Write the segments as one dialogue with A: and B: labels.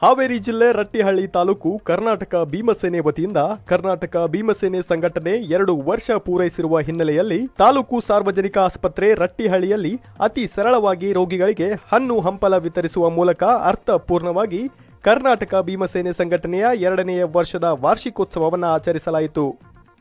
A: ಹಾವೇರಿ ಜಿಲ್ಲೆ ರಟ್ಟಿಹಳ್ಳಿ ತಾಲೂಕು ಕರ್ನಾಟಕ ಭೀಮಸೇನೆ ವತಿಯಿಂದ ಕರ್ನಾಟಕ ಭೀಮಸೇನೆ ಸಂಘಟನೆ 2 ವರ್ಷ ಪೂರೈಸಿರುವ ಹಿನ್ನೆಲೆಯಲ್ಲಿ ತಾಲೂಕು ಸಾರ್ವಜನಿಕ ಆಸ್ಪತ್ರೆ ರಟ್ಟಿಹಳ್ಳಿಯಲ್ಲಿ ಅತಿ ಸರಳವಾಗಿ ರೋಗಿಗಳಿಗೆ ಹಣ್ಣು ಹಂಪಲ ವಿತರಿಸುವ ಮೂಲಕ ಅರ್ಥಪೂರ್ಣವಾಗಿ ಕರ್ನಾಟಕ ಭೀಮಸೇನೆ ಸಂಘಟನೆಯ 2ನೇ ವರ್ಷದ ವಾರ್ಷಿಕೋತ್ಸವವನ್ನು ಆಚರಿಸಲಾಯಿತು.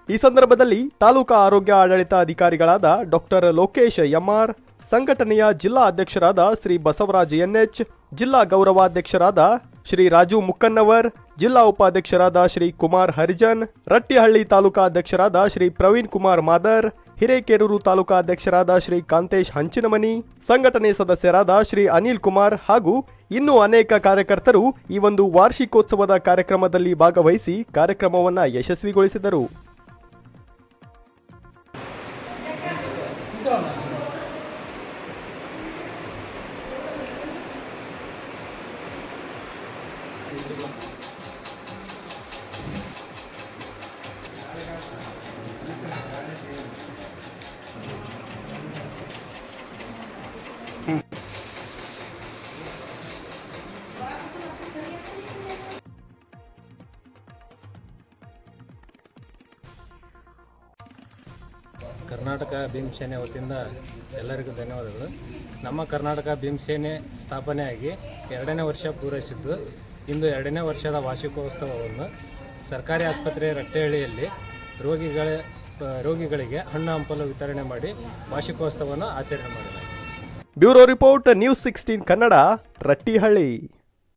A: ಈ ಸಂದರ್ಭದಲ್ಲಿ ತಾಲೂಕಾ ಆರೋಗ್ಯ ಆಡಳಿತ ಅಧಿಕಾರಿಗಳಾದ ಡಾಕ್ಟರ್ ಲೋಕೇಶ್ ಎಂಆರ್, ಸಂಘಟನೆಯ ಜಿಲ್ಲಾ ಅಧ್ಯಕ್ಷರಾದ ಶ್ರೀ ಬಸವರಾಜ್ ಎನ್ಎಚ್, ಜಿಲ್ಲಾ ಗೌರವಾಧ್ಯಕ್ಷರಾದ ಶ್ರೀ ರಾಜು ಮುಕ್ಕನ್ನವರ್, ಜಿಲ್ಲಾ ಉಪಾಧ್ಯಕ್ಷರಾದ ಶ್ರೀ ಕುಮಾರ್ ಹರಿಜನ್, ರಟ್ಟಿಹಳ್ಳಿ ತಾಲೂಕಾ ಅಧ್ಯಕ್ಷರಾದ ಶ್ರೀ ಪ್ರವೀಣ್ ಕುಮಾರ್ ಮಾದರ್, ಹಿರೇಕೆರೂರು ತಾಲೂಕಾ ಅಧ್ಯಕ್ಷರಾದ ಶ್ರೀ ಕಾಂತೇಶ್ ಹಂಚಿನಮನಿ, ಸಂಘಟನೆ ಸದಸ್ಯರಾದ ಶ್ರೀ ಅನಿಲ್ ಕುಮಾರ್ ಹಾಗೂ ಇನ್ನೂ ಅನೇಕ ಕಾರ್ಯಕರ್ತರು ಈ ಒಂದು ವಾರ್ಷಿಕೋತ್ಸವದ ಕಾರ್ಯಕ್ರಮದಲ್ಲಿ ಭಾಗವಹಿಸಿ ಕಾರ್ಯಕ್ರಮವನ್ನು ಯಶಸ್ವಿಗೊಳಿಸಿದರು.
B: ಕರ್ನಾಟಕ ಭೀಮಸೇನೆ ವತಿಯಿಂದ ಎಲ್ಲರಿಗೂ ಧನ್ಯವಾದಗಳು. ನಮ್ಮ ಕರ್ನಾಟಕ ಭೀಮಸೇನೆ ಸ್ಥಾಪನೆಯಾಗಿ 2ನೇ ವರ್ಷ ಪೂರೈಸಿದ್ದು, ಇಂದು 2ನೇ ವರ್ಷದ ವಾರ್ಷಿಕೋತ್ಸವವನ್ನು ಸರ್ಕಾರಿ ಆಸ್ಪತ್ರೆ ರಟ್ಟಿಹಳ್ಳಿಯಲ್ಲಿ ರೋಗಿಗಳಿಗೆ ಹಣ್ಣು ಹಂಪಲು ವಿತರಣೆ ಮಾಡಿ ವಾರ್ಷಿಕೋತ್ಸವವನ್ನು ಆಚರಣೆ ಮಾಡಲಾಗಿದೆ.
A: Bureau report, news 16 Kannada, Rattihalli.